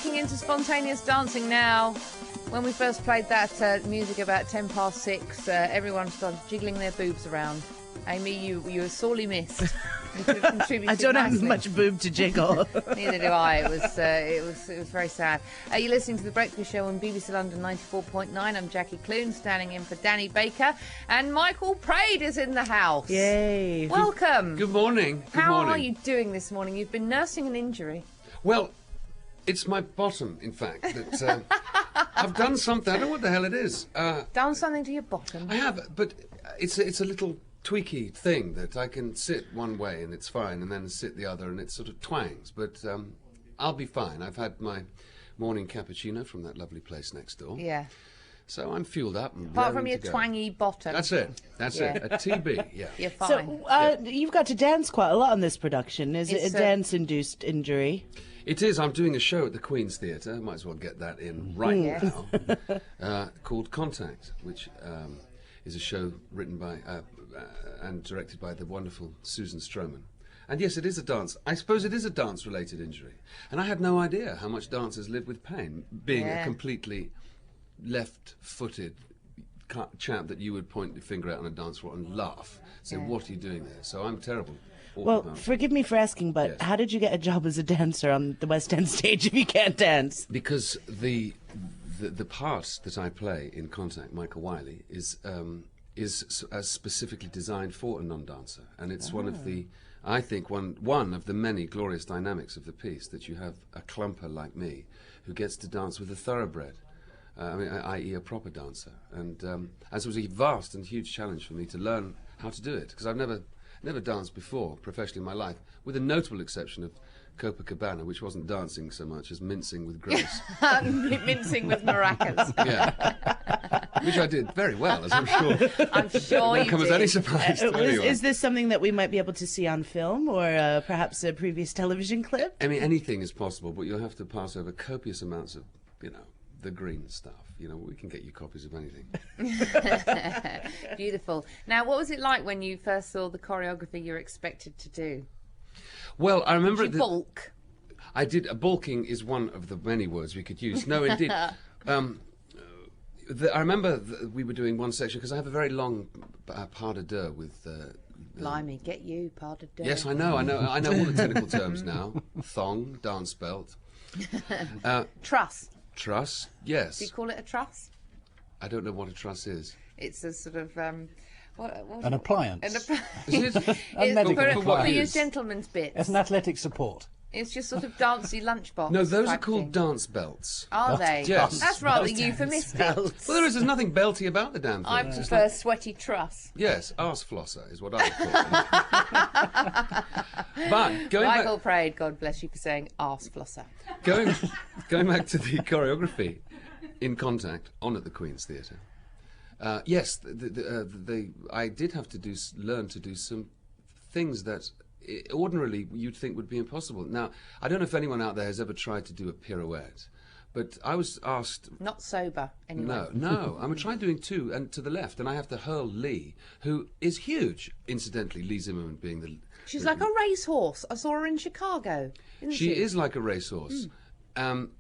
breaking into spontaneous dancing now. When we first played that music about 6 past, everyone started jiggling their boobs around. Amy, you were sorely missed. You could have contributed I don't have nicely. much boob to jiggle. Neither do I. It was very sad. You're listening to The Breakfast Show on BBC London 94.9. I'm Jackie Clune, standing in for Danny Baker. And Michael Praed is in the house. Yay. Welcome. Good morning. Good How morning. are you doing this morning? You've been nursing an injury. Well, it's my bottom, in fact. That I've done something. I don't know what the hell it is. Done something to your bottom? I have, but it's a little tweaky thing that I can sit one way and it's fine, and then sit the other and it sort of twangs. But I'll be fine. I've had my morning cappuccino from that lovely place next door. Yeah. So I'm fueled up and Apart from raring your to go. twangy bottom. That's it. That's it. A TB, yeah. You're fine. So, you've got to dance quite a lot on this production. Is it It's, a dance-induced injury? It is. I'm doing a show at the Queen's Theatre. Might as well get that in right now. Called Contact, which is a show written by and directed by the wonderful Susan Stroman. And yes, it is a dance. I suppose it is a dance-related injury. And I had no idea how much dancers live with pain, being a completely left-footed chap that you would point your finger at on a dance floor and laugh. Say, what are you doing there? So I'm terrible. Well, forgive me for asking, but how did you get a job as a dancer on the West End stage if you can't dance? Because the part that I play in Contact, Michael Wiley, is specifically designed for a non-dancer, and it's one of the, I think, one of the many glorious dynamics of the piece, that you have a clumper like me who gets to dance with a thoroughbred, i.e. a proper dancer, and as it was a vast and huge challenge for me to learn how to do it, because I've never danced before professionally in my life, with a notable exception of Copacabana, which wasn't dancing so much as mincing with grace. Mincing with maracas. Yeah. Which I did very well, as I'm sure. I'm sure Won't you come did. as any surprise to anyone. Is this something that we might be able to see on film, or perhaps a previous television clip? I mean, anything is possible, but you'll have to pass over copious amounts of, the green stuff. We can get you copies of anything. Beautiful. Now, what was it like when you first saw the choreography you were expected to do? Well, I remember... Did you bulk? I did. Bulking is one of the many words we could use. No, indeed. I remember we were doing one section, because I have a very long pas de deux with... Blimey, get you, pas de deux. Yes, I know all the technical terms now. Thong, dance belt. Truss. Truss, yes. Do you call it a truss? I don't know what a truss is. It's a sort of... An appliance. Is it? A medical for your use? gentleman's bits. It's an athletic support. It's just sort of dancey lunchbox. No, those are type called thing. dance belts. Are they? Yes. That's rather euphemistic. Well, there's nothing belty about the damn thing. I prefer sweaty truss. Yes, arse flosser is what I would call it. But going Michael Praed, God bless you for saying arse flosser. going back to the choreography in Contact on at the Queen's Theatre. Yes, I did have to learn to do some things that ordinarily you'd think would be impossible. Now, I don't know if anyone out there has ever tried to do a pirouette, but I was asked... Not sober, anyway. No. I'm trying doing two, and to the left, and I have to hurl Lee, who is huge, incidentally, Lee Zimmerman being the... She's like a racehorse. I saw her in Chicago, isn't she? She is like a racehorse.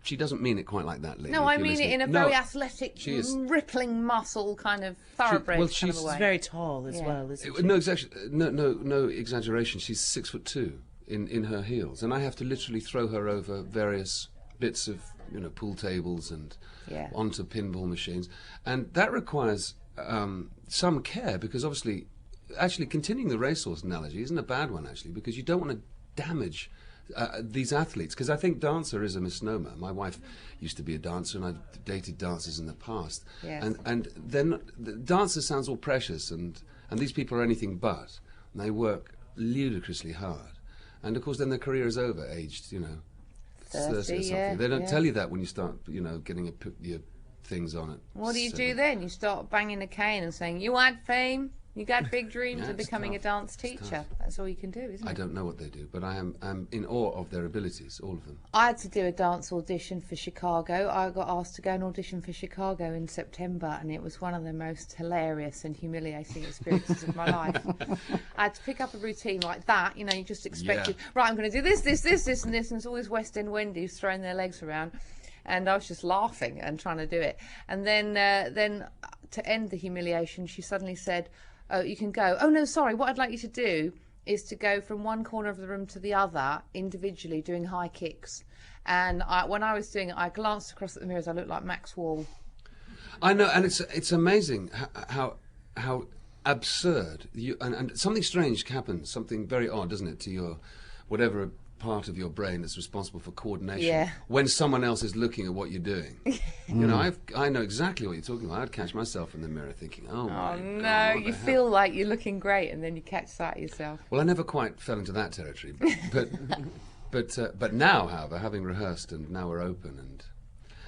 She doesn't mean it quite like that, Lee. No, if I you're mean listening. it in a very athletic, she is. rippling muscle kind of thoroughbred kind of she's a way. She's very tall as well, isn't she? No exaggeration. She's 6'2" in her heels, and I have to literally throw her over various bits of pool tables and onto pinball machines, and that requires some care, because obviously, actually, continuing the racehorse analogy isn't a bad one actually, because you don't want to damage these athletes, because I think dancer is a misnomer. My wife used to be a dancer, and I've dated dancers in the past. Yes. And then the dancer sounds all precious, and these people are anything but. And they work ludicrously hard. And of course, then their career is over, aged 30 or something. yeah, They don't yeah. tell you that when you start, getting your things on it. What do you do then? You start banging a cane and saying, "You want fame? You got big dreams Yeah, of it's becoming tough. a dance It's teacher." tough. That's all you can do, isn't it? I don't know what they do, but I am in awe of their abilities, all of them. I had to do a dance audition for Chicago. I got asked to go and audition for Chicago in September, and it was one of the most hilarious and humiliating experiences of my life. I had to pick up a routine like that. You just expected, right, I'm going to do this, and this, and this, and it's always West End Wendy's throwing their legs around. And I was just laughing and trying to do it. And then to end the humiliation, she suddenly said, "Oh, you can go." "Oh no, sorry. What I'd like you to do is to go from one corner of the room to the other individually, doing high kicks." And when I was doing it, I glanced across at the mirrors. I looked like Max Wall. I know, and it's amazing how absurd and something strange happens, something very odd, doesn't it, to your whatever part of your brain that's responsible for coordination when someone else is looking at what you're doing. You know, I know exactly what you're talking about. I'd catch myself in the mirror thinking, oh my no, God, what you the feel hell? like you're looking great, and then you catch sight of yourself. Well, I never quite fell into that territory, but now, however, having rehearsed and now we're open,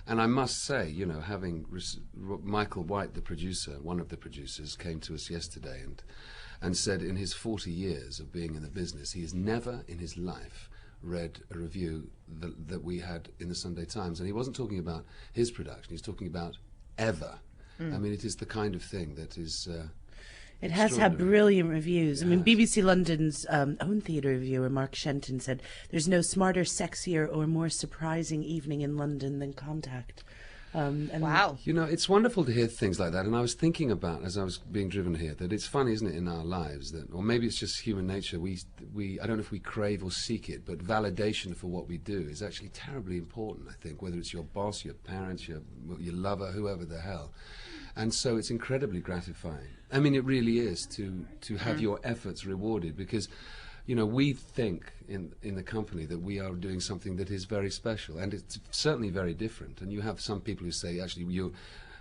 and I must say, you know, having Michael White, the producer, one of the producers, came to us yesterday and said in his 40 years of being in the business, he has never in his life read a review that we had in the Sunday Times, and he wasn't talking about his production, he's talking about ever. I mean, it is the kind of thing that is it has had brilliant reviews. I mean, BBC London's own theatre reviewer, Mark Shenton, said, "There's no smarter, sexier or more surprising evening in London than Contact." And Wow. You know, it's wonderful to hear things like that. And I was thinking about, as I was being driven here, that it's funny, isn't it, in our lives, that, or maybe it's just human nature, we I don't know if we crave or seek it, but validation for what we do is actually terribly important, I think, whether it's your boss, your parents, your lover, whoever the hell. And so it's incredibly gratifying. I mean, it really is to have your efforts rewarded, because, you know, we think in the company that we are doing something that is very special, and it's certainly very different. And you have some people who say, actually,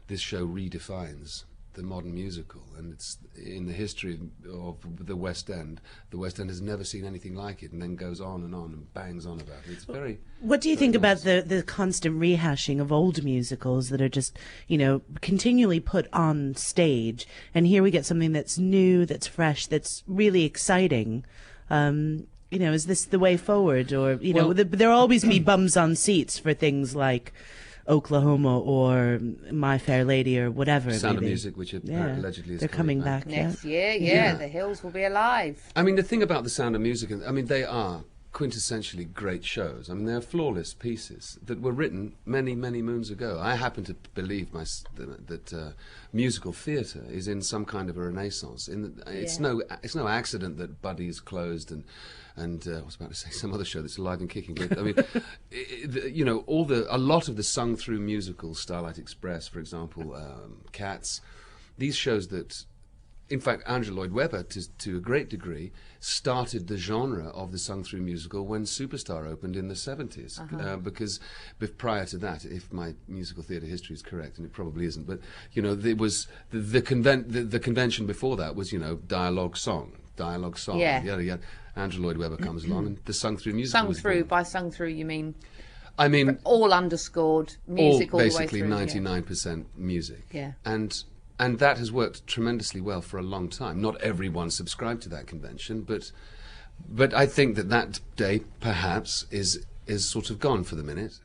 this show redefines the modern musical, and it's in the history of the West End. The West End has never seen anything like it, and then goes on and bangs on about it. It's very. What do you think nice. about the constant rehashing of old musicals that are just, you know, continually put on stage? And here we get something that's new, that's fresh, that's really exciting. You know, is this the way forward? Or, you know, there'll always be bums on seats for things like Oklahoma or My Fair Lady or whatever. Sound of Music, which allegedly is they're coming back Next year, the Hills will be alive. I mean, the thing about The Sound of Music, I mean, they are quintessentially great shows. I mean, they're flawless pieces that were written many, many moons ago. I happen to believe that musical theatre is in some kind of a renaissance. It's no accident that Buddy's closed and I was about to say some other show that's alive and kicking. But I mean, you know, a lot of the sung-through musicals, Starlight Express, for example, Cats, these shows that. In fact, Andrew Lloyd Webber, to a great degree, started the genre of the sung-through musical when Superstar opened in the 70s. Because prior to that, if my musical theatre history is correct, and it probably isn't, but, you know, there was the convention before that was, you know, dialogue song. Yeah. Andrew Lloyd Webber comes along, and the sung-through musical was born. By sung-through, you mean? I mean, all underscored music, all the way through. Basically 99% music. Yeah. And that has worked tremendously well for a long time. Not everyone subscribed to that convention, but I think that day perhaps is sort of gone for the minute.